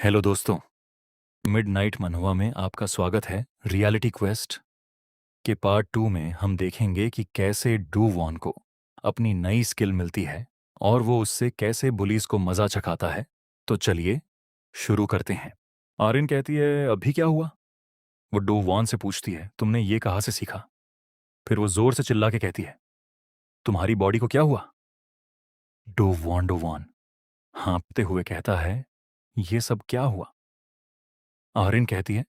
Hello दोस्तों। Midnight मनहुआ में आपका स्वागत है। रियलिटी क्वेस्ट के पार्ट 2 में हम देखेंगे कि कैसे डू वॉन को अपनी नई स्किल मिलती है और वो उससे कैसे बुलीज को मजा चखाता है। तो चलिए शुरू करते हैं। आर्यन कहती है, अभी क्या हुआ? वो डू वॉन से पूछती है, तुमने ये कहाँ से सीखा? फिर वो जोर से चिल्ला के कहती है, तुम्हारी बॉडी को क्या हुआ? डू वॉन हाँफते हुए कहता है, ये सब क्या हुआ? आर्यन कहती है,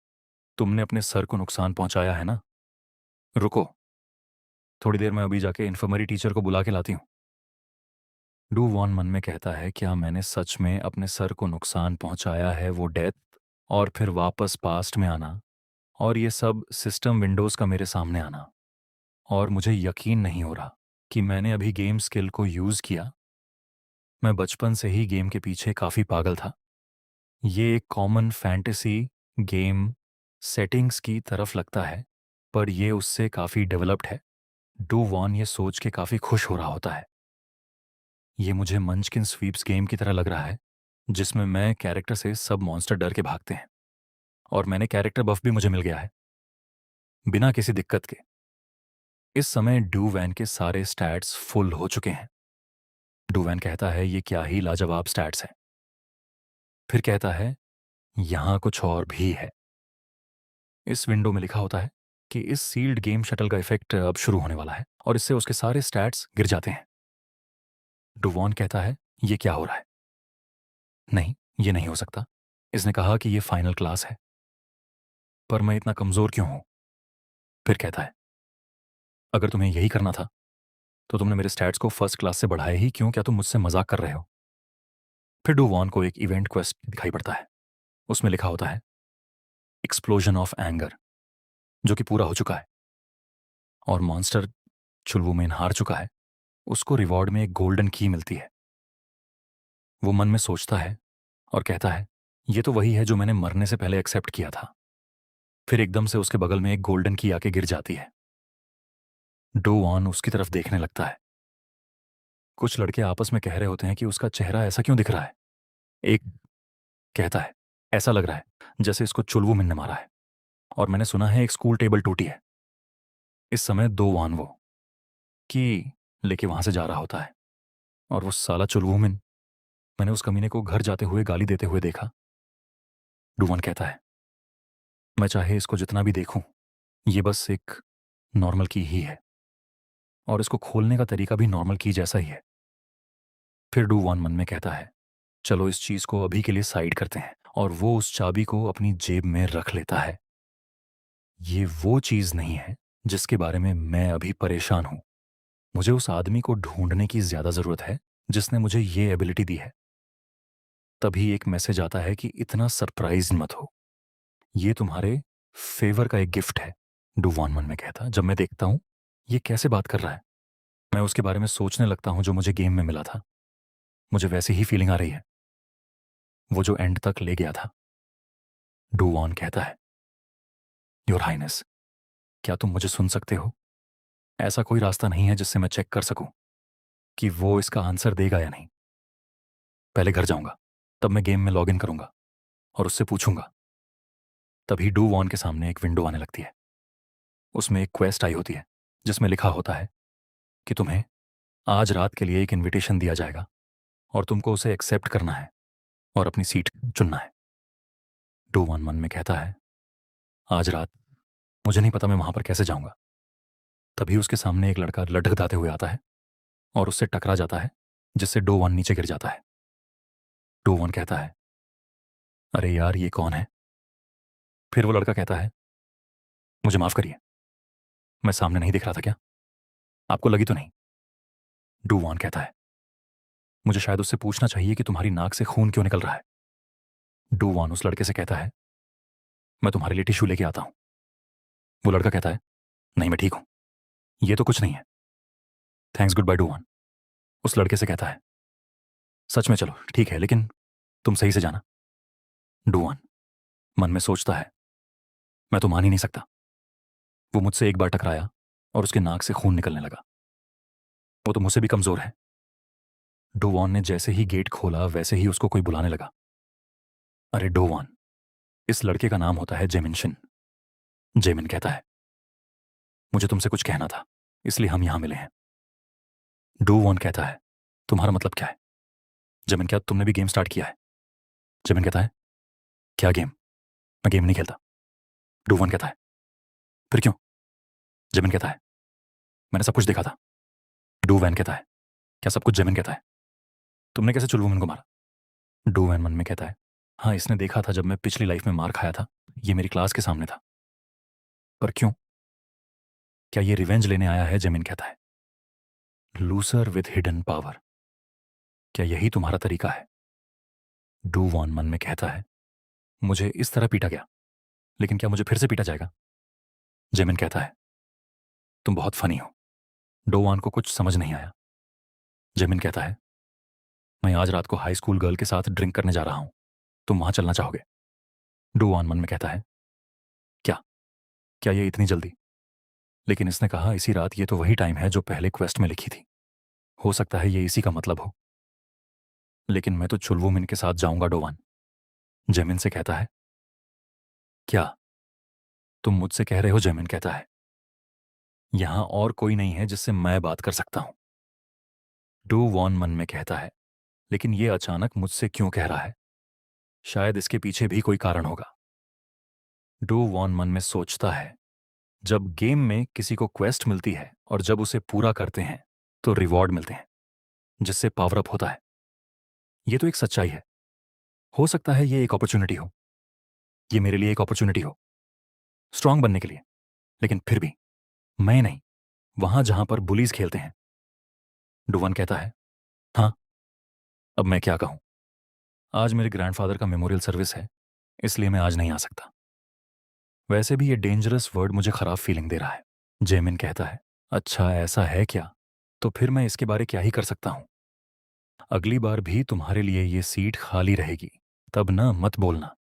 तुमने अपने सर को नुकसान पहुंचाया है ना। रुको, थोड़ी देर में अभी जाके इन्फर्मरी टीचर को बुला के लाती हूँ। डू वॉन मन में कहता है, क्या मैंने सच में अपने सर को नुकसान पहुंचाया है? वो डेथ और फिर वापस पास्ट में आना और ये सब सिस्टम विंडोज़ का मेरे सामने आना, और मुझे यकीन नहीं हो रहा कि मैंने अभी गेम स्किल को यूज़ किया। मैं बचपन से ही गेम के पीछे काफ़ी पागल था। ये एक कॉमन फैंटेसी गेम सेटिंग्स की तरफ लगता है, पर ये उससे काफ़ी डेवलप्ड है। डू वॉन ये सोच के काफ़ी खुश हो रहा होता है। ये मुझे मंचकिन स्वीप्स गेम की तरह लग रहा है, जिसमें मैं कैरेक्टर से सब मॉन्स्टर डर के भागते हैं, और मैंने कैरेक्टर बफ भी मुझे मिल गया है बिना किसी दिक्कत के। इस समय डू वैन के सारे स्टैट्स फुल हो चुके हैं। डू वैन कहता है, ये क्या ही लाजवाब स्टैट्स हैं। फिर कहता है, यहां कुछ और भी है। इस विंडो में लिखा होता है कि इस सील्ड गेम शटल का इफेक्ट अब शुरू होने वाला है और इससे उसके सारे स्टैट्स गिर जाते हैं। डुवॉन कहता है, ये क्या हो रहा है? नहीं, ये नहीं हो सकता। इसने कहा कि ये फाइनल क्लास है, पर मैं इतना कमजोर क्यों हूं? फिर कहता है, अगर तुम्हें यही करना था तो तुमने मेरे स्टैट्स को फर्स्ट क्लास से बढ़ाए ही क्यों? क्या तुम मुझसे मजाक कर रहे हो? फिर डुवॉन को एक इवेंट क्वेस्ट दिखाई पड़ता है। उसमें लिखा होता है, एक्सप्लोजन ऑफ एंगर, जो कि पूरा हो चुका है और मॉन्स्टर चुलवुमेन हार चुका है। उसको रिवॉर्ड में एक गोल्डन की मिलती है। वो मन में सोचता है और कहता है, ये तो वही है जो मैंने मरने से पहले एक्सेप्ट किया था। फिर एकदम से उसके बगल में एक गोल्डन की आके गिर जाती है। डुवॉन उसकी तरफ देखने लगता है। कुछ लड़के आपस में कह रहे होते हैं कि उसका चेहरा ऐसा क्यों दिख रहा है। एक कहता है, ऐसा लग रहा है जैसे इसको चुलवुमेन ने मारा है, और मैंने सुना है एक स्कूल टेबल टूटी है। इस समय दो वान वो कि लेके वहां से जा रहा होता है, और वो साला चुलवुमेन, मैंने उस कमीने को घर जाते हुए गाली देते हुए देखा। डुवन कहता है, मैं चाहे इसको जितना भी देखूं, ये बस एक नॉर्मल की ही है, और इसको खोलने का तरीका भी नॉर्मल की जैसा ही है। फिर डुवन मन में कहता है, चलो इस चीज को अभी के लिए साइड करते हैं, और वो उस चाबी को अपनी जेब में रख लेता है। ये वो चीज नहीं है जिसके बारे में मैं अभी परेशान हूं। मुझे उस आदमी को ढूंढने की ज्यादा जरूरत है जिसने मुझे ये एबिलिटी दी है। तभी एक मैसेज आता है कि इतना सरप्राइज मत हो, ये तुम्हारे फेवर का एक गिफ्ट है। डुवॉन मन में कहता, जब मैं देखता हूं ये कैसे बात कर रहा है, मैं उसके बारे में सोचने लगता हूं जो मुझे गेम में मिला था। मुझे वैसी ही फीलिंग आ रही है, वो जो एंड तक ले गया था। डुवॉन कहता है, योर हाइनेस, क्या तुम मुझे सुन सकते हो? ऐसा कोई रास्ता नहीं है जिससे मैं चेक कर सकूं कि वो इसका आंसर देगा या नहीं। पहले घर जाऊंगा, तब मैं गेम में लॉग इन करूंगा और उससे पूछूंगा। तभी डू वॉन के सामने एक विंडो आने लगती है। उसमें एक क्वेस्ट आई होती है जिसमें लिखा होता है कि तुम्हें आज रात के लिए एक इनविटेशन दिया जाएगा और तुमको उसे एक्सेप्ट करना है और अपनी सीट चुनना है। डू वॉन मन में कहता है, आज रात मुझे नहीं पता मैं वहां पर कैसे जाऊंगा। तभी उसके सामने एक लड़का लटखदाते हुए आता है और उससे टकरा जाता है, जिससे डो वन नीचे गिर जाता है। डो वन कहता है, अरे यार ये कौन है? फिर वो लड़का कहता है, मुझे माफ करिए, मैं सामने नहीं दिख रहा था क्या? आपको लगी तो नहीं? डू वॉन कहता है, मुझे शायद उससे पूछना चाहिए कि तुम्हारी नाक से खून क्यों निकल रहा है। डू वॉन उस लड़के से कहता है, मैं तुम्हारे लिए टिश्यू लेके आता हूं। वो लड़का कहता है, नहीं मैं ठीक हूं, ये तो कुछ नहीं है। थैंक्स, गुड बाय डू वॉन। उस लड़के से कहता है, सच में चलो ठीक है, लेकिन तुम सही से जाना। डू वॉन मन में सोचता है, मैं तो मान ही नहीं सकता। वो मुझसे एक बार टकराया और उसके नाक से खून निकलने लगा। वो तो मुझसे भी कमजोर है। डुवॉन ने जैसे ही गेट खोला वैसे ही उसको कोई बुलाने लगा। अरे डोवान, इस लड़के का नाम होता है जेमिनशिन। जेमिन कहता है, मुझे तुमसे कुछ कहना था, इसलिए हम यहां मिले हैं। डोवान कहता है, तुम्हारा मतलब क्या है? जेमिन, क्या तुमने भी गेम स्टार्ट किया है? जेमिन कहता है, क्या गेम? मैं गेम नहीं खेलता। डोवान कहता है, फिर क्यों? जेमिन कहता है, मैंने सब कुछ देखा था। डोवैन कहता है, क्या सब कुछ? जेमिन कहता है, तुमने कैसे चुलवुमन को मारा? डोवैन मन में कहता है, हाँ, इसने देखा था जब मैं पिछली लाइफ में मार खाया था, ये मेरी क्लास के सामने था। पर क्यों? क्या ये रिवेंज लेने आया है? जेमिन कहता है, लूसर विथ हिडन पावर, क्या यही तुम्हारा तरीका है? डूवॉन मन में कहता है, मुझे इस तरह पीटा गया, लेकिन क्या मुझे फिर से पीटा जाएगा? जेमिन कहता है, तुम बहुत फनी हो। डोवान को कुछ समझ नहीं आया। जेमिन कहता है, मैं आज रात को हाई स्कूल गर्ल के साथ ड्रिंक करने जा रहा हूं, तुम वहां चलना चाहोगे? डोवान मन में कहता है, क्या? क्या ये इतनी जल्दी? लेकिन इसने कहा इसी रात, ये तो वही टाइम है जो पहले क्वेस्ट में लिखी थी। हो सकता है ये इसी का मतलब हो। लेकिन मैं तो चुलवुमिन के साथ जाऊंगा। डोवान जेमिन से कहता है, क्या तुम मुझसे कह रहे हो? जेमिन कहता है, यहां और कोई नहीं है जिससे मैं बात कर सकता हूं। डू वॉन मन में कहता है, लेकिन ये अचानक मुझसे क्यों कह रहा है? शायद इसके पीछे भी कोई कारण होगा। डू वॉन मन में सोचता है, जब गेम में किसी को क्वेस्ट मिलती है और जब उसे पूरा करते हैं तो रिवॉर्ड मिलते हैं, जिससे पावर अप होता है। ये तो एक सच्चाई है। हो सकता है ये एक अपॉर्चुनिटी हो, ये मेरे लिए एक अपॉर्चुनिटी हो स्ट्रांग बनने के लिए। लेकिन फिर भी मैं नहीं वहां जहां पर बुलीज खेलते हैं। डुवन कहता है, हाँ, अब मैं क्या कहूं? आज मेरे ग्रैंडफादर का मेमोरियल सर्विस है, इसलिए मैं आज नहीं आ सकता। वैसे भी ये डेंजरस वर्ड मुझे खराब फीलिंग दे रहा है। जेमिन कहता है, अच्छा ऐसा है क्या? तो फिर मैं इसके बारे क्या ही कर सकता हूं? अगली बार भी तुम्हारे लिए ये सीट खाली रहेगी, तब ना मत बोलना।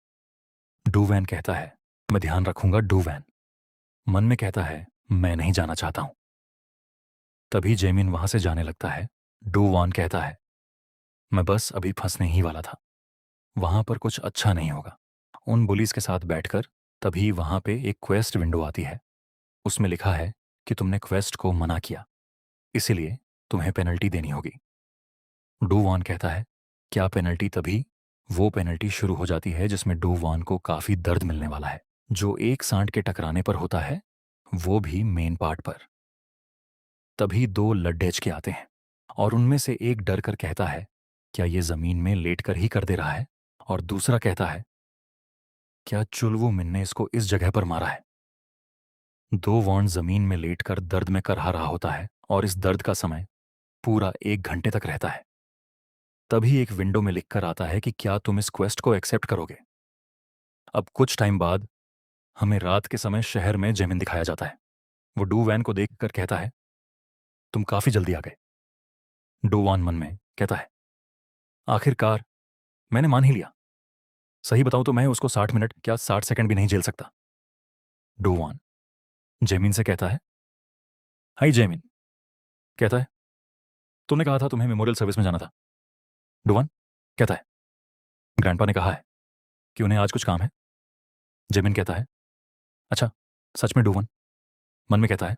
डूवैन कहता है, मैं ध्यान रखूंगा। डूवैन मन में कहता है, मैं नहीं जाना चाहता हूं। तभी जेमिन वहां से जाने लगता है। डूवान कहता है, मैं बस अभी फंसने ही वाला था, वहां पर कुछ अच्छा नहीं होगा। उन बुलीज के साथ बैठकर तभी वहां पे एक क्वेस्ट विंडो आती है। उसमें लिखा है कि तुमने क्वेस्ट को मना किया, इसीलिए तुम्हें पेनल्टी देनी होगी। डूवान कहता है, क्या पेनल्टी? तभी वो पेनल्टी शुरू हो जाती है जिसमें डूवान को काफी दर्द मिलने वाला है, जो एक सांड के टकराने पर होता है, वो भी मेन पार्ट पर। तभी दो लड्ढेच के आते हैं और उनमें से एक डर कर कहता है, क्या ये जमीन में लेट कर ही कर दे रहा है? और दूसरा कहता है, क्या चुलवुमिन ने इसको इस जगह पर मारा है? दो वॉर्न जमीन में लेटकर दर्द में करहा रहा होता है और इस दर्द का समय पूरा 1 घंटे तक रहता है। तभी एक विंडो में लिखकर आता है कि क्या तुम इस क्वेस्ट को एक्सेप्ट करोगे? अब कुछ टाइम बाद हमें रात के समय शहर में जेमिन दिखाया जाता है। वो डू वैन को देखकर कहता है, तुम काफी जल्दी आ गए। डोवान मन में कहता है, आखिरकार मैंने मान ही लिया। सही बताऊं तो मैं उसको 60 मिनट क्या 60 सेकंड भी नहीं झेल सकता। डोवान जेमिन से कहता है, हाय जेमिन कहता है, तुमने कहा था तुम्हें मेमोरियल सर्विस में जाना था। डोवान कहता है, ग्रैंडपा ने कहा है कि उन्हें आज कुछ काम है। जेमिन कहता है, अच्छा, सच में? डोवान मन में कहता है,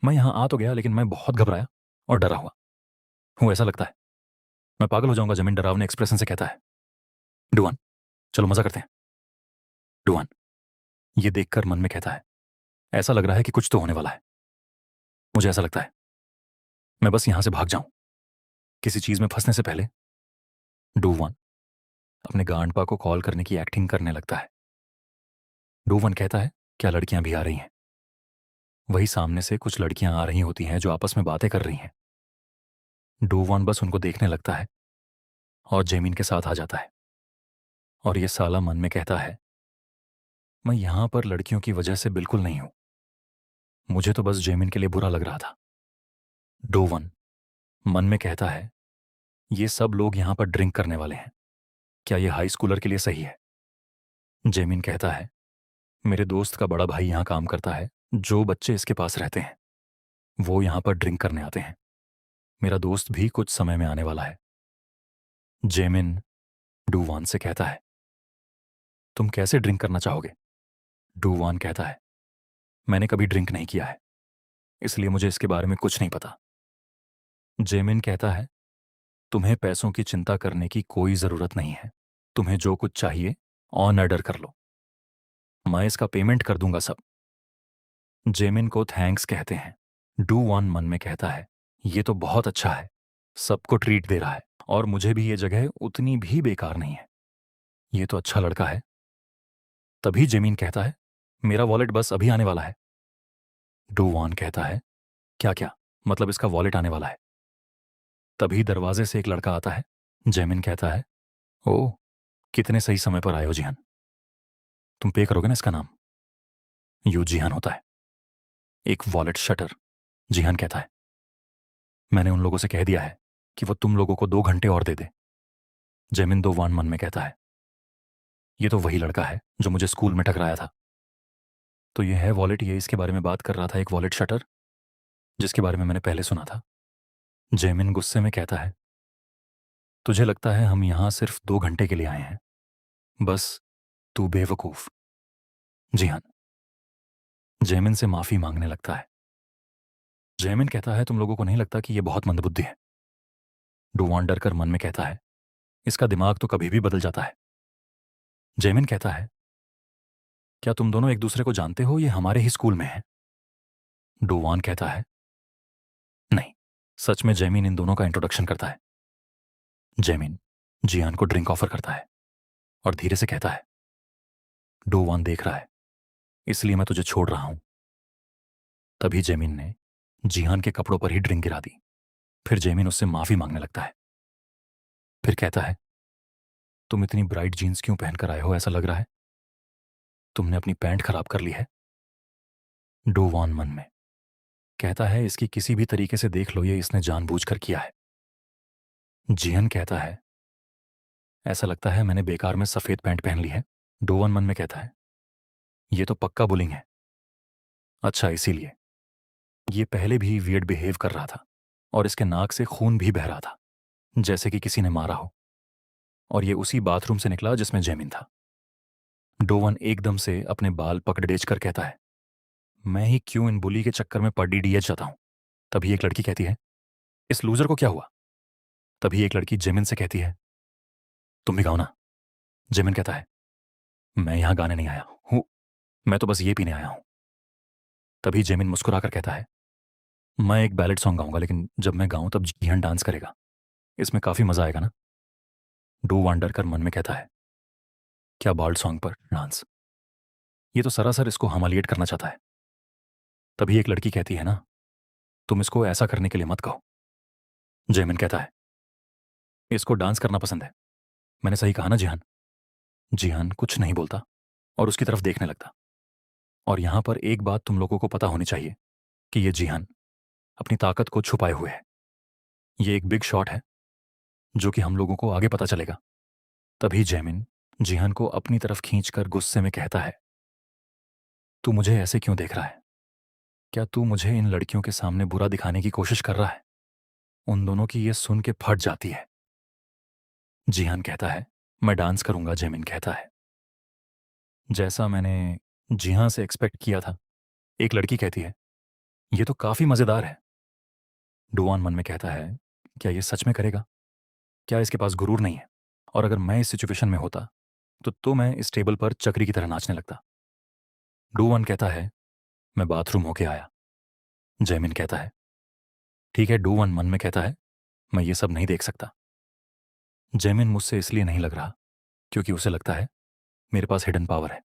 मैं यहां आ तो गया, लेकिन मैं बहुत घबराया और डरा हुआ हूं, ऐसा लगता है मैं पागल हो जाऊंगा। जेमिन डरावने एक्सप्रेशन से कहता है, डुआन चलो मजा करते हैं। डुआन ये देखकर मन में कहता है, ऐसा लग रहा है कि कुछ तो होने वाला है। मुझे ऐसा लगता है मैं बस यहां से भाग जाऊं किसी चीज में फंसने से पहले। डुआन अपने गांडपा को कॉल करने की एक्टिंग करने लगता है। डुआन कहता है, क्या लड़कियां भी आ रही हैं? वही सामने से कुछ लड़कियां आ रही होती हैं जो आपस में बातें कर रही हैं। डुआन बस उनको देखने लगता है और जेमिन के साथ आ जाता है। और ये साला मन में कहता है, मैं यहां पर लड़कियों की वजह से बिल्कुल नहीं हूं, मुझे तो बस जेमिन के लिए बुरा लग रहा था। डोवन मन में कहता है, ये सब लोग यहां पर ड्रिंक करने वाले हैं, क्या ये हाई स्कूलर के लिए सही है? जेमिन कहता है, मेरे दोस्त का बड़ा भाई यहां काम करता है, जो बच्चे इसके पास रहते हैं वो यहां पर ड्रिंक करने आते हैं। मेरा दोस्त भी कुछ समय में आने वाला है। जेमिन डूवान से कहता है, तुम कैसे ड्रिंक करना चाहोगे? डूवान कहता है, मैंने कभी ड्रिंक नहीं किया है, इसलिए मुझे इसके बारे में कुछ नहीं पता। जेमिन कहता है, तुम्हें पैसों की चिंता करने की कोई जरूरत नहीं है। तुम्हें जो कुछ चाहिए ऑन ऑर्डर कर लो, मैं इसका पेमेंट कर दूंगा सब। जेमिन को थैंक्स कहते हैं। डूवान मन में कहता है, ये तो बहुत अच्छा है, सबको ट्रीट दे रहा है और मुझे भी ये जगह उतनी भी बेकार नहीं है। ये तो अच्छा लड़का है। तभी जेमिन कहता है, मेरा वॉलेट बस अभी आने वाला है। डूवान कहता है, क्या क्या, मतलब इसका वॉलेट आने वाला है? तभी दरवाजे से एक लड़का आता है। जेमिन कहता है, ओह, कितने सही समय पर आए हो जिहान। तुम पे करोगे ना इसका नाम? यू जिहान होता है। एक वॉलेट शटर। जिहान कहता है, मैंने उन लोगों से कह दिया है कि वो तुम लोगों को 2 घंटे और दे दे। जेमिन दो वान मन में कहता है, ये तो वही लड़का है जो मुझे स्कूल में टकराया था। तो ये है वॉलेट, ये इसके बारे में बात कर रहा था, एक वॉलेट शटर जिसके बारे में मैंने पहले सुना था। जेमिन गुस्से में कहता है, तुझे लगता है हम यहां सिर्फ 2 घंटे के लिए आए हैं? बस तू बेवकूफ। जिहान जेमिन से माफी मांगने लगता है। जेमिन कहता है, तुम लोगों को नहीं लगता कि ये बहुत मंदबुद्धि है? डुवान डर कर मन में कहता है, इसका दिमाग तो कभी भी बदल जाता है। जेमिन कहता है, क्या तुम दोनों एक दूसरे को जानते हो? ये हमारे ही स्कूल में है। डुवान कहता है, नहीं। सच में जेमिन इन दोनों का इंट्रोडक्शन करता है। जेमिन जियान को ड्रिंक ऑफर करता है और धीरे से कहता है, डुवान देख रहा है, इसलिए मैं तुझे छोड़ रहा हूं। तभी जेमिन ने जिहान के कपड़ों पर ही ड्रिंक गिरा दी। फिर जेमिन उससे माफी मांगने लगता है। फिर कहता है, तुम इतनी ब्राइट जीन्स क्यों पहनकर आए हो? ऐसा लग रहा है तुमने अपनी पैंट खराब कर ली है। डोवान मन में कहता है, इसकी किसी भी तरीके से देख लो, ये इसने जानबूझकर किया है। जिहन कहता है, ऐसा लगता है मैंने बेकार में सफेद पैंट पहन ली है। डोवन मन में कहता है, ये तो पक्का बुलिंग है। अच्छा, इसीलिए ये पहले भी वियर्ड बिहेव कर रहा था और इसके नाक से खून भी बह रहा था, जैसे कि किसी ने मारा हो। और ये उसी बाथरूम से निकला जिसमें जेमिन था। डोवन एकदम से अपने बाल पकड़ेच कर कहता है, मैं ही क्यों इन बुली के चक्कर में पड़ी डीएच जाता हूं। तभी एक लड़की कहती है, इस लूजर को क्या हुआ? तभी एक लड़की जेमिन से कहती है, तुम भी गाओ ना। जेमिन कहता है, मैं यहां गाने नहीं आया हूं, मैं तो बस ये पीने आया हूं। तभी जेमिन मुस्कुराकर कहता है, मैं एक बैलेड सॉन्ग गाऊंगा, लेकिन जब मैं गाऊं तब जिहन डांस करेगा, इसमें काफी मजा आएगा ना। डू वांडर कर मन में कहता है, क्या बाल्ड सॉन्ग पर डांस? ये तो सरासर इसको हमालिएट करना चाहता है। तभी एक लड़की कहती है, ना तुम इसको ऐसा करने के लिए मत कहो। जेमिन कहता है, इसको डांस करना पसंद है, मैंने सही कहा ना जिहान? जिहान कुछ नहीं बोलता और उसकी तरफ देखने लगता। और यहां पर एक बात तुम लोगों को पता होनी चाहिए कि ये जिहान अपनी ताकत को छुपाए हुए है। ये एक बिग शॉट है जो कि हम लोगों को आगे पता चलेगा। तभी जेमिन जिहान को अपनी तरफ खींचकर गुस्से में कहता है, तू मुझे ऐसे क्यों देख रहा है? क्या तू मुझे इन लड़कियों के सामने बुरा दिखाने की कोशिश कर रहा है? उन दोनों की ये सुन के फट जाती है। जिहान कहता है, मैं डांस करूंगा। जेमिन कहता है, जैसा मैंने जिहां से एक्सपेक्ट किया था। एक लड़की कहती है, ये तो काफी मजेदार है। डुआन मन में कहता है, क्या ये सच में करेगा? क्या इसके पास गुरूर नहीं है? और अगर मैं इस सिचुएशन में होता तो मैं इस टेबल पर चक्री की तरह नाचने लगता। डुआन कहता है, मैं बाथरूम होके आया। जैमिन कहता है, ठीक है। डुआन मन में कहता है, मैं ये सब नहीं देख सकता। जैमिन मुझसे इसलिए नहीं लग रहा क्योंकि उसे लगता है मेरे पास हिडन पावर है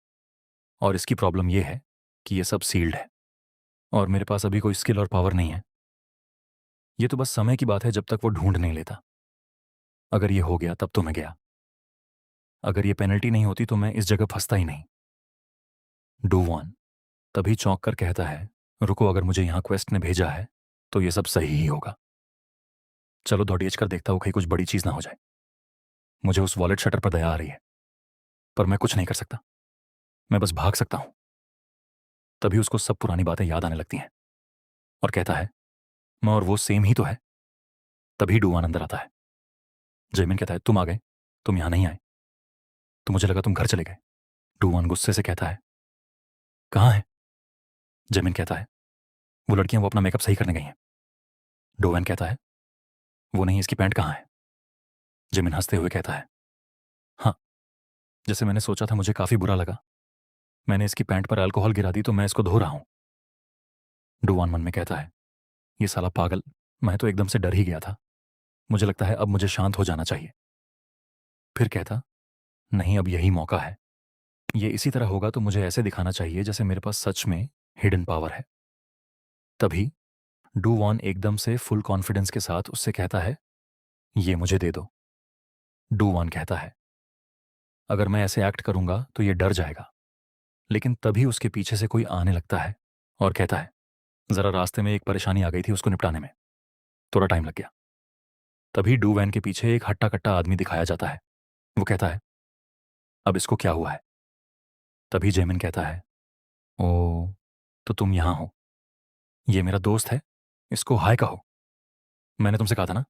और इसकी प्रॉब्लम यह है कि ये सब सील्ड है और मेरे पास अभी कोई स्किल और पावर नहीं है। ये तो बस समय की बात है जब तक वो ढूंढ नहीं लेता। अगर ये हो गया तब तो मैं गया। अगर ये पेनल्टी नहीं होती तो मैं इस जगह फंसता ही नहीं। डूवान तभी चौंक कर कहता है, रुको, अगर मुझे यहां क्वेस्ट ने भेजा है तो ये सब सही ही होगा। चलो दौड़िएच कर देखता हूं कहीं कुछ बड़ी चीज ना हो जाए। मुझे उस वॉलेट शटर पर दया आ रही है, पर मैं कुछ नहीं कर सकता, मैं बस भाग सकता हूं। तभी उसको सब पुरानी बातें याद आने लगती हैं और कहता है, मैं और वो सेम ही तो है। तभी डूवान अंदर आता है। जेमिन कहता है, तुम आ गए, तुम यहां नहीं आए तो मुझे लगा तुम घर चले गए। डूवान गुस्से से कहता है, कहाँ है? जेमिन कहता है, वो लड़कियां वो अपना मेकअप सही करने गई हैं। डोवेन कहता है, वो नहीं, इसकी पैंट कहाँ है? जेमिन हंसते हुए कहता है, हाँ, जैसे मैंने सोचा था, मुझे काफी बुरा लगा। मैंने इसकी पैंट पर अल्कोहल गिरा दी, तो मैं इसको धो रहा हूं। डुवान मन में कहता है, ये साला पागल, मैं तो एकदम से डर ही गया था। मुझे लगता है अब मुझे शांत हो जाना चाहिए। फिर कहता, नहीं, अब यही मौका है। ये इसी तरह होगा तो मुझे ऐसे दिखाना चाहिए जैसे मेरे पास सच में हिडन पावर है। तभी डू वॉन एकदम से फुल कॉन्फिडेंस के साथ उससे कहता है, ये मुझे दे दो। डू वॉन कहता है, अगर मैं ऐसे एक्ट करूंगा तो ये डर जाएगा। लेकिन तभी उसके पीछे से कोई आने लगता है और कहता है, जरा रास्ते में एक परेशानी आ गई थी, उसको निपटाने में थोड़ा टाइम लग गया। तभी डू वैन के पीछे एक हट्टा कट्टा आदमी दिखाया जाता है। वो कहता है, अब इसको क्या हुआ है? तभी जेमिन कहता है, ओ, तो तुम यहां हो। ये मेरा दोस्त है, इसको हाय कहो। मैंने तुमसे कहा था ना,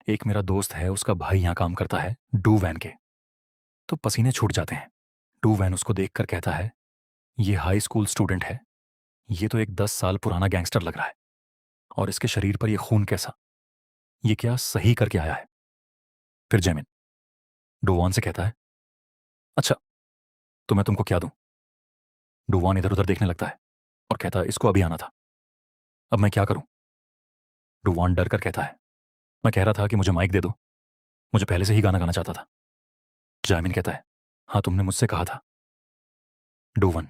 एक मेरा दोस्त है, उसका भाई यहां काम करता है डू वैन के। तो पसीने छूट जाते हैं। डू वैन उसको देखकर कहता है, ये हाई स्कूल स्टूडेंट है, ये तो एक 10 साल पुराना गैंगस्टर लग रहा है। और इसके शरीर पर यह खून कैसा? ये क्या सही करके आया है? फिर जेमिन डुवान से कहता है, अच्छा, तो मैं तुमको क्या दूं? डुवान इधर उधर देखने लगता है और कहता है, इसको अभी आना था। अब मैं क्या करूं? डुवान डर कर कहता है, मैं कह रहा था कि मुझे माइक दे दो, मुझे पहले से ही गाना गाना चाहता था। जामिन कहता है, हाँ, तुमने मुझसे कहा था। डुवन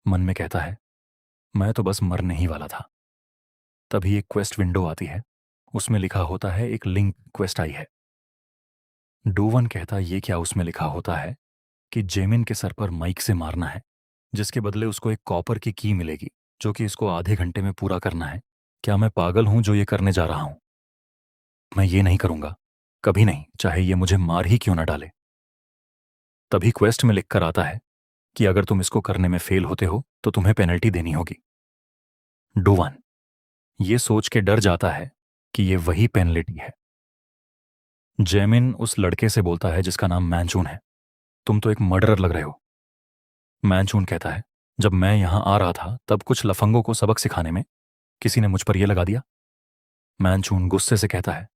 मन में कहता है, मैं तो बस मरने ही वाला था। तभी एक क्वेस्ट विंडो आती है, उसमें लिखा होता है, एक लिंक क्वेस्ट आई है। डोवन कहता, ये क्या उसमें लिखा होता है कि जेमिन के सर पर माइक से मारना है, जिसके बदले उसको एक कॉपर की की मिलेगी, जो कि इसको आधे घंटे में पूरा करना है। क्या मैं पागल हूं जो ये करने जा रहा हूं? मैं ये नहीं करूंगा, कभी नहीं, चाहे ये मुझे मार ही क्यों ना डाले। तभी क्वेस्ट में लिखकर आता है कि अगर तुम इसको करने में फेल होते हो तो तुम्हें पेनल्टी देनी होगी। डोवन ये सोच के डर जाता है कि ये वही पेनल्टी है। जेमिन उस लड़के से बोलता है जिसका नाम मैनचून है, तुम तो एक मर्डरर लग रहे हो। मैनचून कहता है, जब मैं यहां आ रहा था तब कुछ लफंगों को सबक सिखाने में किसी ने मुझ पर यह लगा दिया। मैनचून गुस्से से कहता है,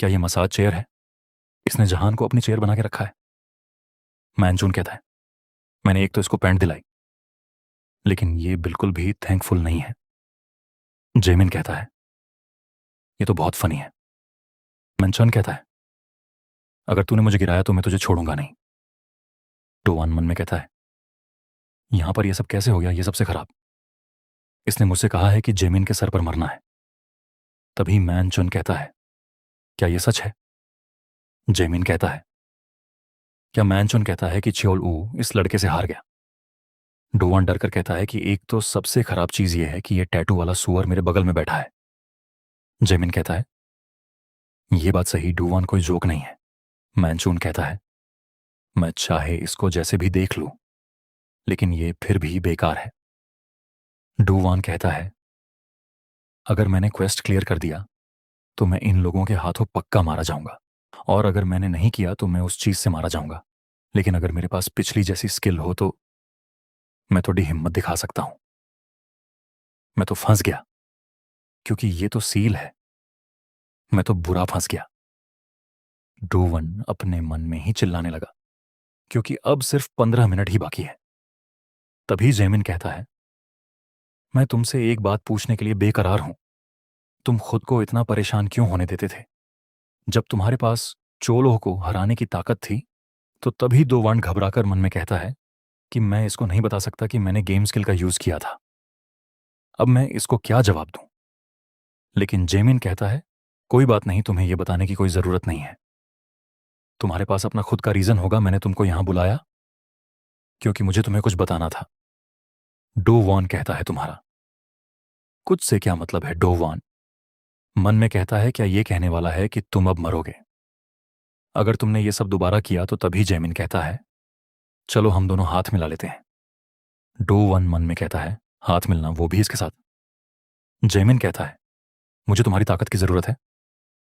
क्या यह मसाज चेयर है? इसने जहान को अपनी चेयर बना के रखा है। मैनचून कहता है, मैंने एक तो इसको पैंट दिलाई, लेकिन ये बिल्कुल भी थैंकफुल नहीं है। जेमिन कहता है, ये तो बहुत फनी है। मैनचून कहता है, अगर तूने मुझे गिराया तो मैं तुझे छोड़ूंगा नहीं। टोवान मन में कहता है, यहां पर यह सब कैसे हो गया, ये सबसे खराब। इसने मुझसे कहा है कि जेमिन के सर पर मरना है। तभी मैनचून कहता है, क्या यह सच है? जेमिन कहता है, क्या मैनचून कहता है कि च्योल ऊ इस लड़के से हार गया। डोवान डरकर कहता है कि एक तो सबसे खराब चीज यह है कि यह टैटू वाला सुअर मेरे बगल में बैठा है। जेमिन कहता है, यह बात सही, डोवान कोई जोक नहीं है। मैनचून कहता है, मैं चाहे इसको जैसे भी देख लूं, लेकिन यह फिर भी बेकार है। डोवान कहता है, अगर मैंने क्वेस्ट क्लियर कर दिया तो मैं इन लोगों के हाथों पक्का मारा जाऊंगा, और अगर मैंने नहीं किया तो मैं उस चीज से मारा जाऊंगा। लेकिन अगर मेरे पास पिछली जैसी स्किल हो तो मैं थोड़ी हिम्मत दिखा सकता हूं। मैं तो फंस गया, क्योंकि ये तो सील है। मैं तो बुरा फंस गया। डोवन अपने मन में ही चिल्लाने लगा, क्योंकि अब सिर्फ 15 मिनट ही बाकी है। तभी जेमिन कहता है, मैं तुमसे एक बात पूछने के लिए बेकरार हूं। तुम खुद को इतना परेशान क्यों होने देते थे? जब तुम्हारे पास चोलों को हराने की ताकत थी, तो तभी डोवान घबराकर मन में कहता है कि मैं इसको नहीं बता सकता कि मैंने गेम स्किल का यूज किया था। अब मैं इसको क्या जवाब दूं? लेकिन जेमिन कहता है, कोई बात नहीं, तुम्हें यह बताने की कोई जरूरत नहीं है। तुम्हारे पास अपना खुद का रीजन होगा। मैंने तुमको यहां बुलाया क्योंकि मुझे तुम्हें कुछ बताना था। डोवान कहता है, तुम्हारा कुछ से क्या मतलब है? डोवान मन में कहता है, क्या यह कहने वाला है कि तुम अब मरोगे अगर तुमने ये सब दोबारा किया? तो तभी जेमिन कहता है, चलो हम दोनों हाथ मिला लेते हैं। डोवान मन में कहता है, हाथ मिलना, वो भी इसके साथ? जेमिन कहता है, मुझे तुम्हारी ताकत की जरूरत है,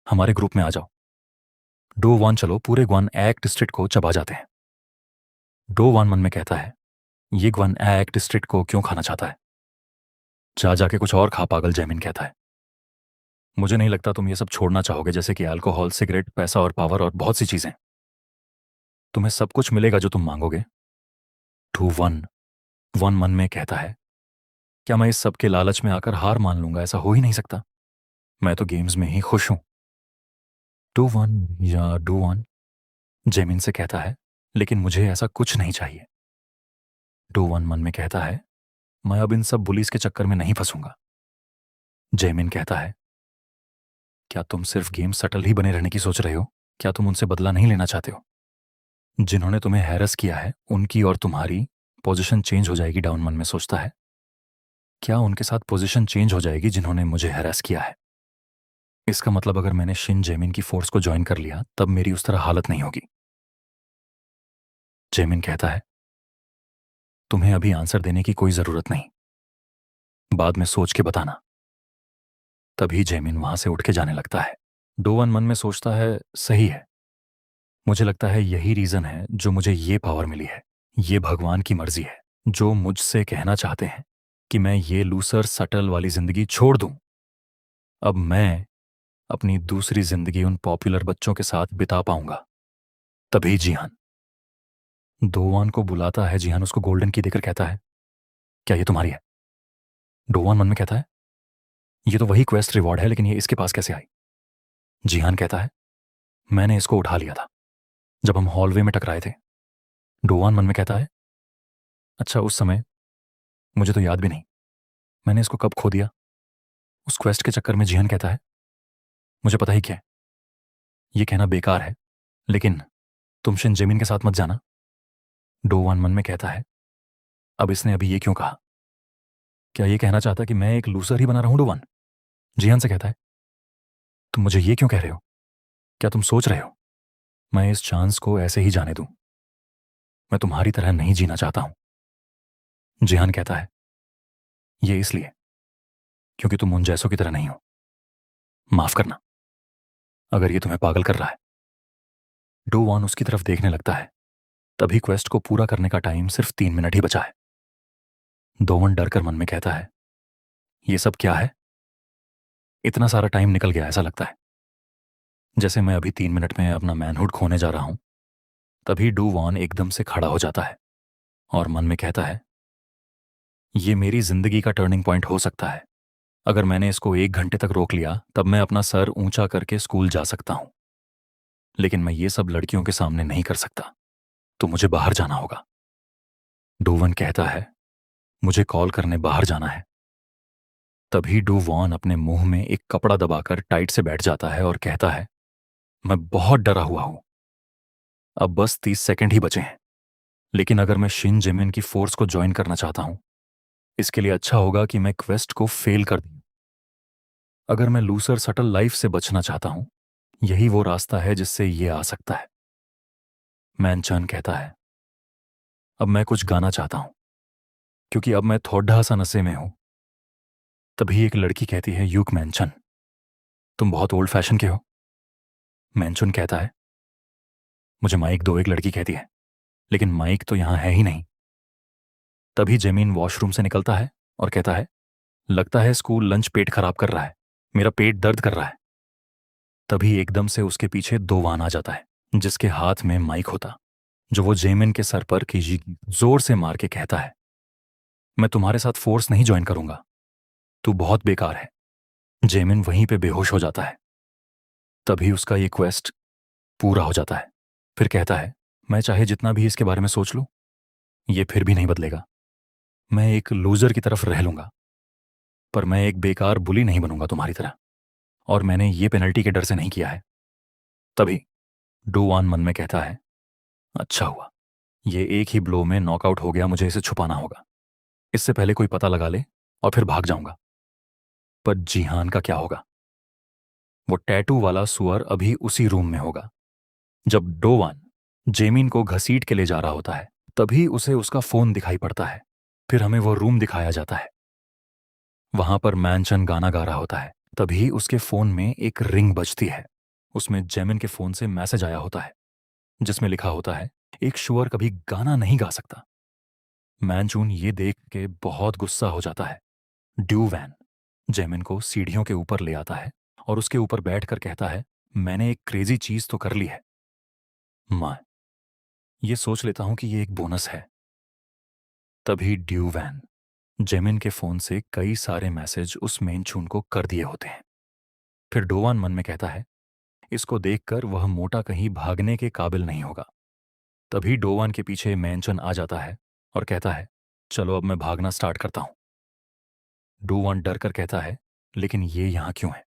हमारे ग्रुप में आ जाओ। डोवान चलो पूरे ग्वान एक डिस्ट्रिक्ट को चबा जाते हैं। डो वान मन में कहता है, ये ग्वन एक डिस्ट्रिक्ट को क्यों खाना चाहता है? जा जाके कुछ और खा, पागल, जैमिन कहता है। मुझे नहीं लगता तुम ये सब छोड़ना चाहोगे, जैसे कि अल्कोहल, सिगरेट, पैसा और पावर और बहुत सी चीजें। तुम्हें सब कुछ मिलेगा जो तुम मांगोगे। टू वन वन मन में कहता है, क्या मैं इस सब के लालच में आकर हार मान लूंगा? ऐसा हो ही नहीं सकता। मैं तो गेम्स में ही खुश हूं। टू वन या डू वन जेमिन से कहता है, लेकिन मुझे ऐसा कुछ नहीं चाहिए। डू वन मन में कहता है, मैं अब इन सब बुलीज के चक्कर में नहीं फंसूंगा। जेमिन कहता है, क्या तुम सिर्फ गेम सटल ही बने रहने की सोच रहे हो? क्या तुम उनसे बदला नहीं लेना चाहते हो? जिन्होंने तुम्हें हैरस किया है उनकी और तुम्हारी पोजीशन चेंज हो जाएगी, डाउन मन में सोचता है। क्या उनके साथ पोजीशन चेंज हो जाएगी जिन्होंने मुझे हैरस किया है? इसका मतलब अगर मैंने शिन जेमिन की फोर्स को ज्वाइन कर लिया तब मेरी उस तरह हालत नहीं होगी। जेमिन कहता है, तुम्हें अभी आंसर देने की कोई जरूरत नहीं, बाद में सोच के बताना। तभी जेमिन वहां से उठ के जाने लगता है। डोवन मन में सोचता है, सही है, मुझे लगता है यही रीजन है जो मुझे ये पावर मिली है। ये भगवान की मर्जी है जो मुझसे कहना चाहते हैं कि मैं ये लूसर सटल वाली जिंदगी छोड़ दूं। अब मैं अपनी दूसरी जिंदगी उन पॉपुलर बच्चों के साथ बिता पाऊंगा। तभी जिहान डोवान को बुलाता है। जिहान उसको गोल्डन की देकर कहता है, क्या ये तुम्हारी है? डोवान मन में कहता है, ये तो वही क्वेस्ट रिवॉर्ड है, लेकिन ये इसके पास कैसे आई? जिहान कहता है, मैंने इसको उठा लिया था जब हम हॉलवे में टकराए थे। डोवान मन में कहता है, अच्छा, उस समय मुझे तो याद भी नहीं, मैंने इसको कब खो दिया उस क्वेस्ट के चक्कर में। जिहान कहता है, मुझे पता ही क्या है, ये कहना बेकार है, लेकिन तुम शिन जेमिन के साथ मत जाना। डोवान मन में कहता है, अब इसने अभी ये क्यों कहा? क्या ये कहना चाहता कि मैं एक लूसर ही बना रहा हूं? डोवान जिहान से कहता है, तुम मुझे ये क्यों कह रहे हो? क्या तुम सोच रहे हो मैं इस चांस को ऐसे ही जाने दूं? मैं तुम्हारी तरह नहीं जीना चाहता हूं। जिहान कहता है, ये इसलिए क्योंकि तुम उन जैसों की तरह नहीं हो। माफ करना अगर ये तुम्हें पागल कर रहा है। डोवान उसकी तरफ देखने लगता है। तभी क्वेस्ट को पूरा करने का टाइम सिर्फ 3 मिनट ही बचा है। डोवन डर कर मन में कहता है, ये सब क्या है? इतना सारा टाइम निकल गया, ऐसा लगता है जैसे मैं अभी 3 मिनट में अपना मैनहुड खोने जा रहा हूं। तभी डोवान एकदम से खड़ा हो जाता है और मन में कहता है, ये मेरी जिंदगी का टर्निंग पॉइंट हो सकता है। अगर मैंने इसको 1 घंटे तक रोक लिया तब मैं अपना सर ऊंचा करके स्कूल जा सकता हूं, लेकिन मैं ये सब लड़कियों के सामने नहीं कर सकता, तो मुझे बाहर जाना होगा। डोवन कहता है, मुझे कॉल करने बाहर जाना है। तभी डोवान अपने मुंह में एक कपड़ा दबाकर टाइट से बैठ जाता है और कहता है, मैं बहुत डरा हुआ हूं। अब बस 30 सेकंड ही बचे हैं, लेकिन अगर मैं शिन जेमिन की फोर्स को ज्वाइन करना चाहता हूं, इसके लिए अच्छा होगा कि मैं क्वेस्ट को फेल कर दूं। अगर मैं लूसर सटल लाइफ से बचना चाहता हूं, यही वो रास्ता है जिससे ये आ सकता है। मैनचन कहता है, अब मैं कुछ गाना चाहता हूं क्योंकि अब मैं थोड़ा सा नशे में हूं। तभी एक लड़की कहती है, यूक मैनचन, तुम बहुत ओल्ड फैशन के हो। मैनचन कहता है, मुझे माइक दो। एक लड़की कहती है, लेकिन माइक तो यहां है ही नहीं। तभी जेमिन वॉशरूम से निकलता है और कहता है, लगता है स्कूल लंच पेट खराब कर रहा है, मेरा पेट दर्द कर रहा है। तभी एकदम से उसके पीछे डोवान आ जाता है, जिसके हाथ में माइक होता, जो वो जेमिन के सर पर कीजी जोर से मार के कहता है, मैं तुम्हारे साथ फोर्स नहीं ज्वाइन करूंगा, तू बहुत बेकार है। जेमिन वहीं पे बेहोश हो जाता है। तभी उसका ये क्वेस्ट पूरा हो जाता है। फिर कहता है, मैं चाहे जितना भी इसके बारे में सोच लूं, ये फिर भी नहीं बदलेगा। मैं एक लूजर की तरफ रह लूंगा, पर मैं एक बेकार बुली नहीं बनूंगा तुम्हारी तरह, और मैंने ये पेनल्टी के डर से नहीं किया है। तभी डोवान मन में कहता है, अच्छा हुआ, ये एक ही ब्लो में नॉकआउट हो गया, मुझे इसे छुपाना होगा, इससे पहले कोई पता लगा ले और फिर भाग जाऊंगा। पर जिहान का क्या होगा? वो टैटू वाला सुअर अभी उसी रूम में होगा। जब डोवान जेमिन को घसीट के ले जा रहा होता है, तभी उसे उसका फोन दिखाई पड़ता है। फिर हमें वो रूम दिखाया जाता है। वहां पर मैनचन गाना गा रहा होता है। तभी उसके फोन में एक रिंग बजती है। उसमें जेमिन के फोन से मैसेज आया होता है, जिसमें लिखा होता है, एक शुअर कभी गाना नहीं गा सकता। मैनचून ये देख के बहुत गुस्सा हो जाता है। ड्यू वैन जेमिन को सीढ़ियों के ऊपर ले आता है और उसके ऊपर बैठकर कहता है, मैंने एक क्रेजी चीज तो कर ली है। मैं ये सोच लेता हूं कि ये एक बोनस है। तभी ड्यू वैन जेमिन के फोन से कई सारे मैसेज उस मेनचून को कर दिए होते हैं। फिर डोवान मन में कहता है, इसको देखकर वह मोटा कहीं भागने के काबिल नहीं होगा। तभी डोवान के पीछे मैनचन आ जाता है और कहता है, चलो अब मैं भागना स्टार्ट करता हूं। डोवान डर कर कहता है, लेकिन ये यहां क्यों है?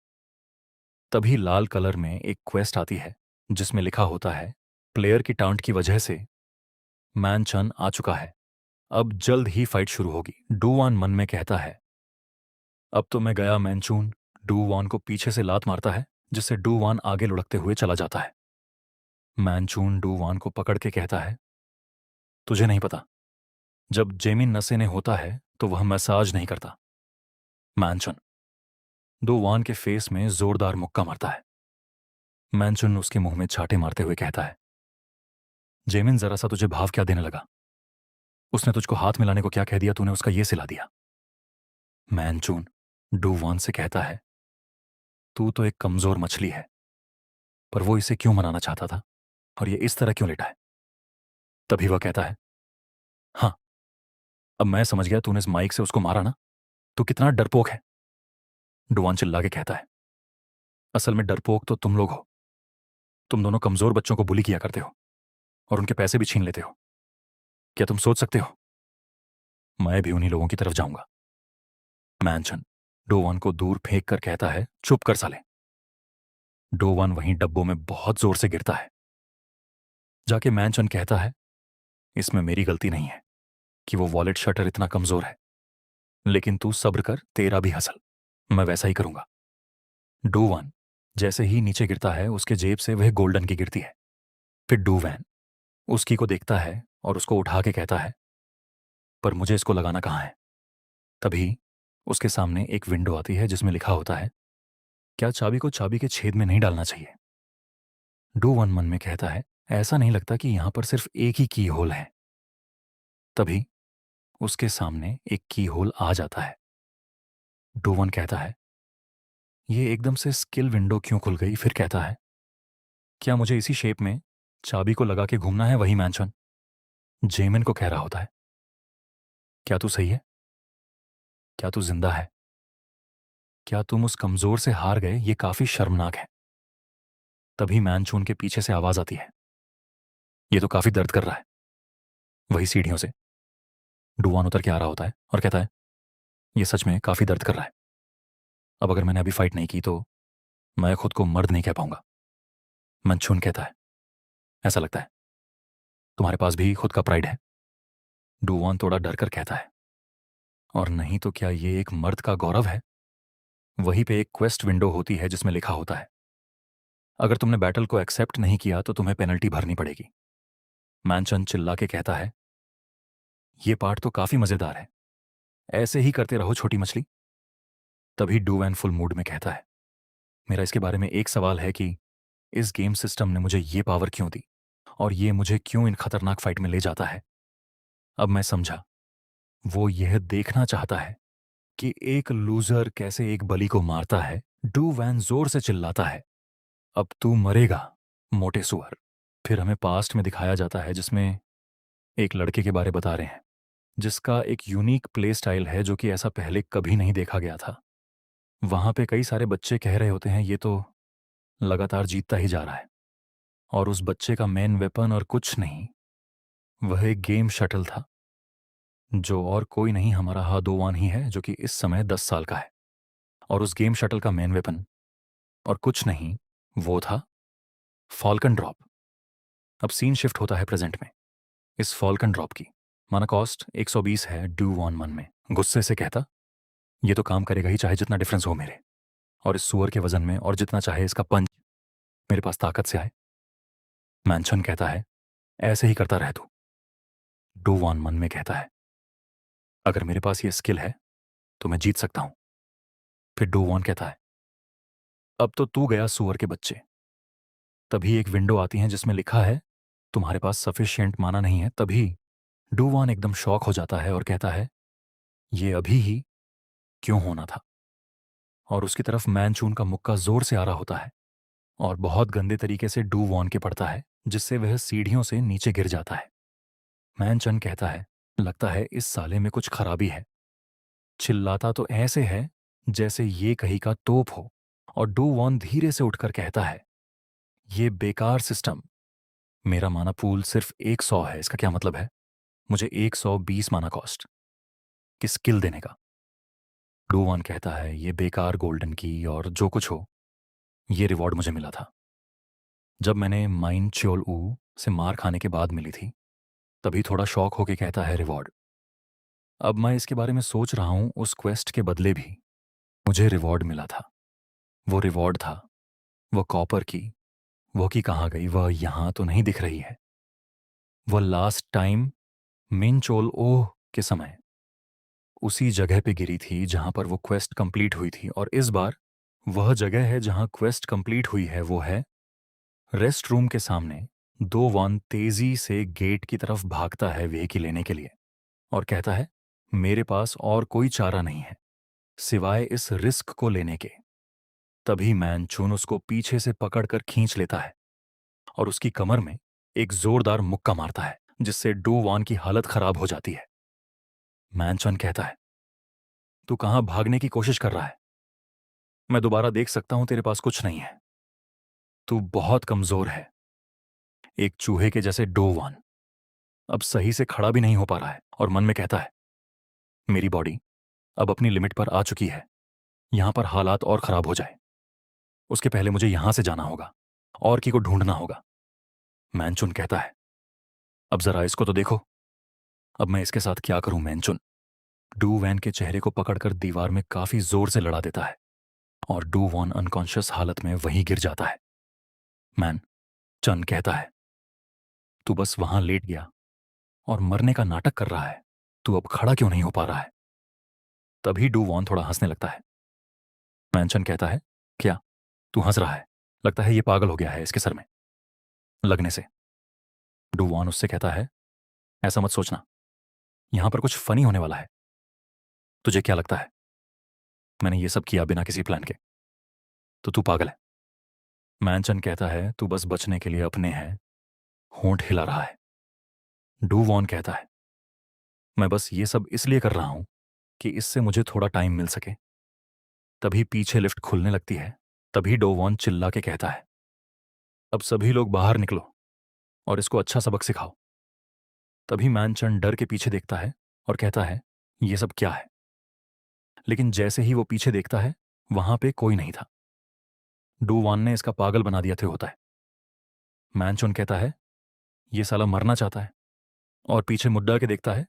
तभी लाल कलर में एक क्वेस्ट आती है जिसमें लिखा होता है, प्लेयर की टाउंट की वजह से मैनचन आ चुका है, अब जल्द ही फाइट शुरू होगी। डूवान मन में कहता है, अब तो मैं गया। मैनचून डूवान को पीछे से लात मारता है जिससे डूवान आगे लुढ़कते हुए चला जाता है। मैनचून डूवान को पकड़ के कहता है, तुझे नहीं पता, जब जेमिन नशे ने होता है तो वह मसाज नहीं करता। मैनचन डूवान के फेस में जोरदार मुक्का मारता है। मैनचन उसके मुंह में छाटे मारते हुए कहता है, जेमिन जरा सा तुझे भाव क्या देने लगा? उसने तुझको हाथ मिलाने को क्या कह दिया, तूने उसका ये सिला दिया। मैनचून डूवान से कहता है, तू तो एक कमजोर मछली है, पर वो इसे क्यों मनाना चाहता था और ये इस तरह क्यों लेटा है? तभी वह कहता है, हाँ, अब मैं समझ गया, तूने इस माइक से उसको मारा ना, तू कितना डरपोक है। डुवान चिल्ला के कहता है, असल में डरपोक तो तुम लोग हो। तुम दोनों कमजोर बच्चों को बुली किया करते हो और उनके पैसे भी छीन लेते हो। क्या तुम सोच सकते हो मैं भी उन्हीं लोगों की तरफ जाऊंगा? मैनचन डोवान को दूर फेंक कर कहता है, चुप कर साले। डोवान वहीं डब्बों में बहुत जोर से गिरता है। जाके मैनचन कहता है, इसमें मेरी गलती नहीं है कि वो वॉलेट शटर इतना कमजोर है, लेकिन तू सब्र कर, तेरा भी हसल, मैं वैसा ही करूंगा। डोवान जैसे ही नीचे गिरता है उसके जेब से वह गोल्डन की गिरती है। फिर डूवैन उसकी को देखता है और उसको उठा के कहता है, पर मुझे इसको लगाना कहाँ है? तभी उसके सामने एक विंडो आती है जिसमें लिखा होता है, क्या चाबी को चाबी के छेद में नहीं डालना चाहिए? डूवन मन में कहता है, ऐसा नहीं लगता कि यहां पर सिर्फ एक ही की होल है। तभी उसके सामने एक की होल आ जाता है। डूवन कहता है, ये एकदम से स्किल विंडो क्यों खुल गई? फिर कहता है, क्या मुझे इसी शेप में चाबी को लगा के घूमना है? वही मैंशन जेमिन को कह रहा होता है, क्या तू सही है? क्या तू जिंदा है? क्या तुम उस कमजोर से हार गए? ये काफी शर्मनाक है। तभी मैनचून के पीछे से आवाज आती है, ये तो काफी दर्द कर रहा है। वही सीढ़ियों से डुवान उतर के आ रहा होता है और कहता है, ये सच में काफी दर्द कर रहा है। अब अगर मैंने अभी फाइट नहीं की तो मैं खुद को मर्द नहीं कह पाऊंगा। मैनचून कहता है, ऐसा लगता है तुम्हारे पास भी खुद का प्राइड है। डुवान थोड़ा डर कर कहता है, और नहीं तो क्या ये एक मर्द का गौरव है? वहीं पे एक क्वेस्ट विंडो होती है जिसमें लिखा होता है, अगर तुमने बैटल को एक्सेप्ट नहीं किया तो तुम्हें पेनल्टी भरनी पड़ेगी। मैनचन चिल्ला के कहता है, ये पार्ट तो काफी मजेदार है, ऐसे ही करते रहो छोटी मछली। तभी डूवैन फुल मूड में कहता है, मेरा इसके बारे में एक सवाल है कि इस गेम सिस्टम ने मुझे ये पावर क्यों दी और ये मुझे क्यों इन खतरनाक फाइट में ले जाता है? अब मैं समझा, वो यह देखना चाहता है कि एक लूजर कैसे एक बली को मारता है। डू वैन जोर से चिल्लाता है, अब तू मरेगा मोटे सुअर। फिर हमें पास्ट में दिखाया जाता है जिसमें एक लड़के के बारे बता रहे हैं जिसका एक यूनिक प्ले स्टाइल है जो कि ऐसा पहले कभी नहीं देखा गया था। वहां पे कई सारे बच्चे कह रहे होते हैं, ये तो लगातार जीतता ही जा रहा है, और उस बच्चे का मेन वेपन और कुछ नहीं, वह एक गेम शटल था, जो और कोई नहीं हमारा हादोवान ही है जो कि इस समय 10 साल का है। और उस गेम शटल का मेन वेपन और कुछ नहीं, वो था फॉल्कन ड्रॉप। अब सीन शिफ्ट होता है प्रेजेंट में। इस फॉल्कन ड्रॉप की माना कॉस्ट 120 है। डू वॉन मन में गुस्से से कहता, ये तो काम करेगा ही चाहे जितना डिफरेंस हो मेरे और इस सुअर के वजन में, और जितना चाहे इसका पंच मेरे पास ताकत से आए। मैनशन कहता है, ऐसे ही करता रह तू। डू वॉन मन में कहता है, अगर मेरे पास ये स्किल है तो मैं जीत सकता हूं। फिर डू वॉन कहता है, अब तो तू गया सुअर के बच्चे। तभी एक विंडो आती है जिसमें लिखा है, तुम्हारे पास सफिशिएंट माना नहीं है। तभी डूवान एकदम शॉक हो जाता है और कहता है, ये अभी ही क्यों होना था। और उसकी तरफ मैनचून का मुक्का जोर से आ रहा होता है और बहुत गंदे तरीके से डू वॉन के पड़ता है, जिससे वह सीढ़ियों से नीचे गिर जाता है। मैनचन कहता है, लगता है इस साले में कुछ खराबी है। चिल्लाता तो ऐसे है जैसे ये कहीं का तोप हो। और डू वॉन धीरे से उठकर कहता है, ये बेकार सिस्टम। मेरा माना पूल सिर्फ 100 है, इसका क्या मतलब है? मुझे 120 माना कॉस्ट कि स्किल देने का। डू वॉन कहता है, ये बेकार गोल्डन की और जो कुछ हो, ये रिवॉर्ड मुझे मिला था जब मैंने माइन च्योल ऊ से मार खाने के बाद मिली थी। तभी थोड़ा शौक होके कहता है, रिवॉर्ड। अब मैं इसके बारे में सोच रहा हूं, उस क्वेस्ट के बदले भी मुझे रिवॉर्ड मिला था। वो रिवॉर्ड था, वो कॉपर की। वो की कहाँ गई? वह यहां तो नहीं दिख रही है। वह लास्ट टाइम मिन चोल ओह के समय उसी जगह पे गिरी थी जहां पर वो क्वेस्ट कंप्लीट हुई थी। और इस बार वह जगह है जहां क्वेस्ट कंप्लीट हुई है, वो है रेस्ट रूम के सामने। दो वन तेजी से गेट की तरफ भागता है वेहकी लेने के लिए और कहता है, मेरे पास और कोई चारा नहीं है सिवाय इस रिस्क को लेने के। तभी मैन चून उसको पीछे से पकड़कर खींच लेता है और उसकी कमर में एक जोरदार मुक्का मारता है, जिससे डू वॉन की हालत खराब हो जाती है। मैनचन कहता है, तू कहां भागने की कोशिश कर रहा है? मैं दोबारा देख सकता हूं, तेरे पास कुछ नहीं है। तू बहुत कमजोर है, एक चूहे के जैसे डू वॉन। अब सही से खड़ा भी नहीं हो पा रहा है और मन में कहता है, मेरी बॉडी अब अपनी लिमिट पर आ चुकी है। यहां पर हालात और खराब हो जाए उसके पहले मुझे यहां से जाना होगा और की को ढूंढना होगा। मैनचुन कहता है, अब जरा इसको तो देखो, अब मैं इसके साथ क्या करूं मैनचुन। डू वैन के चेहरे को पकड़कर दीवार में काफी जोर से लड़ा देता है और डू वॉन अनकॉन्शियस हालत में वहीं गिर जाता है। मैन चन कहता है, तू बस वहां लेट गया और मरने का नाटक कर रहा है। तू अब खड़ा क्यों नहीं हो पा रहा है? तभी डू वॉन थोड़ा हंसने लगता है। मैनचन कहता है, क्या तू हंस रहा है? लगता है ये पागल हो गया है इसके सर में लगने से। डू वॉन उससे कहता है, ऐसा मत सोचना, यहां पर कुछ फनी होने वाला है। तुझे क्या लगता है मैंने ये सब किया बिना किसी प्लान के? तो तू पागल है। मैनचन कहता है, तू बस बचने के लिए अपने है होंठ हिला रहा है। डू वॉन कहता है, मैं बस ये सब इसलिए कर रहा हूं कि इससे मुझे थोड़ा टाइम मिल सके। तभी पीछे लिफ्ट खुलने लगती है। तभी डो वॉन चिल्ला के कहता है, अब सभी लोग बाहर निकलो और इसको अच्छा सबक सिखाओ। तभी मैनचन डर के पीछे देखता है और कहता है, ये सब क्या है? लेकिन जैसे ही वो पीछे देखता है, वहां पे कोई नहीं था। डू वॉन ने इसका पागल बना दिया थे होता है। मैनचुन कहता है, ये साला मरना चाहता है। और पीछे मुड्डा के देखता है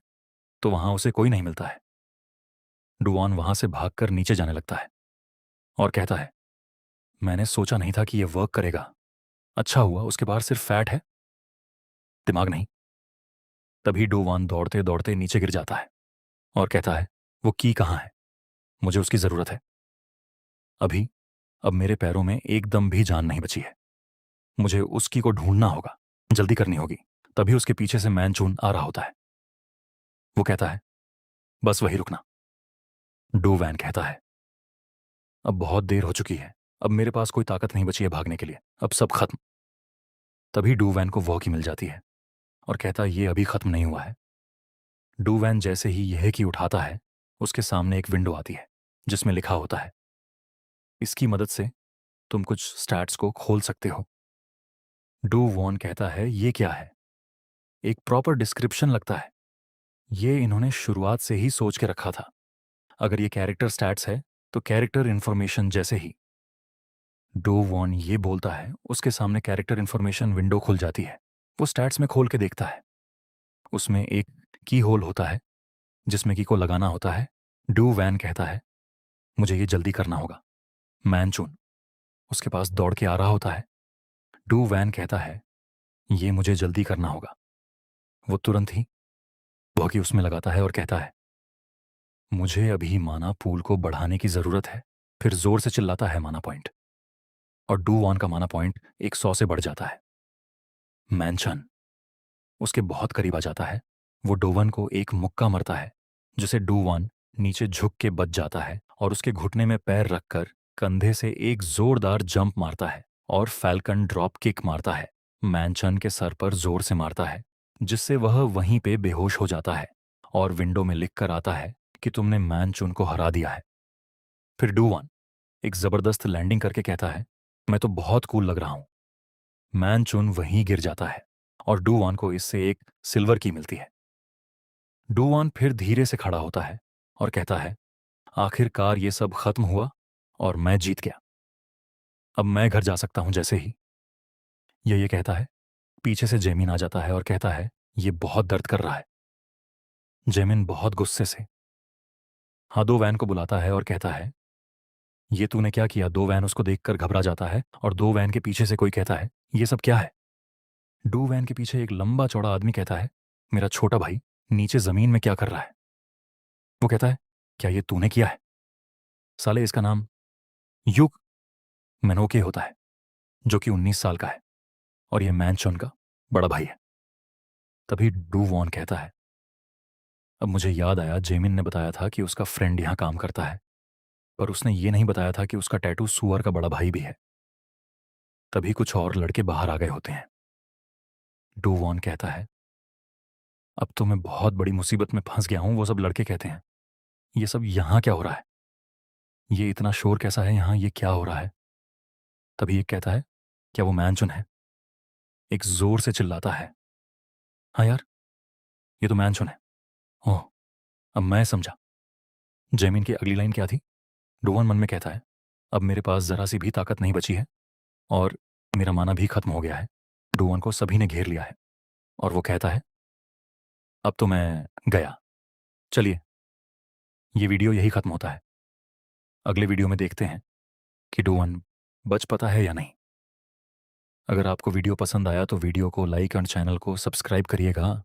तो वहां उसे कोई नहीं मिलता है। डुआन वहां से भागकर नीचे जाने लगता है और कहता है, मैंने सोचा नहीं था कि यह वर्क करेगा। अच्छा हुआ उसके बाहर सिर्फ फैट है, दिमाग नहीं। तभी डुआन दौड़ते दौड़ते नीचे गिर जाता है और कहता है, वो की कहाँ है? मुझे उसकी जरूरत है अभी। अब मेरे पैरों में एकदम भी जान नहीं बची है। मुझे उसकी को ढूंढना होगा, जल्दी करनी होगी। तभी उसके पीछे से मैनचून आ रहा होता है। वो कहता है, बस वही रुकना। डू वैन कहता है, अब बहुत देर हो चुकी है, अब मेरे पास कोई ताकत नहीं बची है भागने के लिए, अब सब खत्म। तभी डू वैन को वॉकी मिल जाती है और कहता है, ये अभी खत्म नहीं हुआ है। डू वैन जैसे ही यह की उठाता है, उसके सामने एक विंडो आती है जिसमें लिखा होता है, इसकी मदद से तुम कुछ स्टैट्स को खोल सकते हो। डू वॉन कहता है, ये क्या है? एक प्रॉपर डिस्क्रिप्शन लगता है। ये इन्होंने शुरुआत से ही सोच के रखा था। अगर ये कैरेक्टर स्टैट्स है तो कैरेक्टर इन्फॉर्मेशन जैसे ही डो वॉन ये बोलता है, उसके सामने कैरेक्टर इन्फॉर्मेशन विंडो खुल जाती है। वो स्टैट्स में खोल के देखता है, उसमें एक की होल होता है जिसमें की को लगाना होता है। डू वैन कहता है, मुझे ये जल्दी करना होगा। मैनचून उसके पास दौड़ के आ रहा होता है। डू वैन कहता है, ये मुझे जल्दी करना होगा। वो तुरंत ही वॉकी उसमें लगाता है और कहता है, मुझे अभी माना पूल को बढ़ाने की जरूरत है। फिर जोर से चिल्लाता है माना पॉइंट, और डू वॉन का माना पॉइंट 100 से बढ़ जाता है। मैनचन उसके बहुत करीब आ जाता है। वो डोवन को एक मुक्का मरता है, जिसे डूवान नीचे झुक के बच जाता है और उसके घुटने में पैर रखकर कंधे से एक जोरदार जंप मारता है और फैल्कन ड्रॉप किक मारता है। मैनचन के सर पर जोर से मारता है, जिससे वह वहीं पे बेहोश हो जाता है और विंडो में लिख कर आता है कि तुमने मैनचुन को हरा दिया है। फिर डूवान एक जबरदस्त लैंडिंग करके कहता है, मैं तो बहुत कूल लग रहा हूं। मैनचुन वहीं गिर जाता है और डूवान को इससे एक सिल्वर की मिलती है। डूवान फिर धीरे से खड़ा होता है और कहता है, आखिरकार ये सब खत्म हुआ और मैं जीत गया। अब मैं घर जा सकता हूं। जैसे ही ये कहता है, पीछे से जेमिन आ जाता है और कहता है, ये बहुत दर्द कर रहा है। जेमिन बहुत गुस्से से हादो वैन को बुलाता है और कहता है, ये तूने क्या किया? दो वैन उसको देखकर घबरा जाता है और दो वैन के पीछे से कोई कहता है, ये सब क्या है? डू वैन के पीछे एक लंबा चौड़ा आदमी कहता है, मेरा छोटा भाई नीचे जमीन में क्या कर रहा है? वो कहता है, क्या ये तूने किया है? साले, इसका नाम युग मेनोके होता है, जो कि 19 साल का है और ये मैनचोन का बड़ा भाई है। तभी डू वॉन कहता है, अब मुझे याद आया, जेमिन ने बताया था कि उसका फ्रेंड यहां काम करता है, पर उसने ये नहीं बताया था कि उसका टैटू सुअर का बड़ा भाई भी है। तभी कुछ और लड़के बाहर आ गए होते हैं। डू वॉन कहता है, अब तो मैं बहुत बड़ी मुसीबत में फंस गया हूं। वो सब लड़के कहते हैं, ये सब यहां क्या हो रहा है? ये इतना शोर कैसा है यहां? ये क्या हो रहा है? तभी एक कहता है, क्या वो मैनचुन है? एक जोर से चिल्लाता है, हाँ यार, ये तो मैनचुन है। ओह, अब मैं समझा। जेमिन की अगली लाइन क्या थी? डोवन मन में कहता है, अब मेरे पास जरा सी भी ताकत नहीं बची है और मेरा माना भी खत्म हो गया है। डोवन को सभी ने घेर लिया है और वो कहता है, अब तो मैं गया। चलिए, ये वीडियो यही खत्म होता है। अगले वीडियो में देखते हैं कि डोवन बच पाता है या नहीं। अगर आपको वीडियो पसंद आया तो वीडियो को लाइक और चैनल को सब्सक्राइब करिएगा।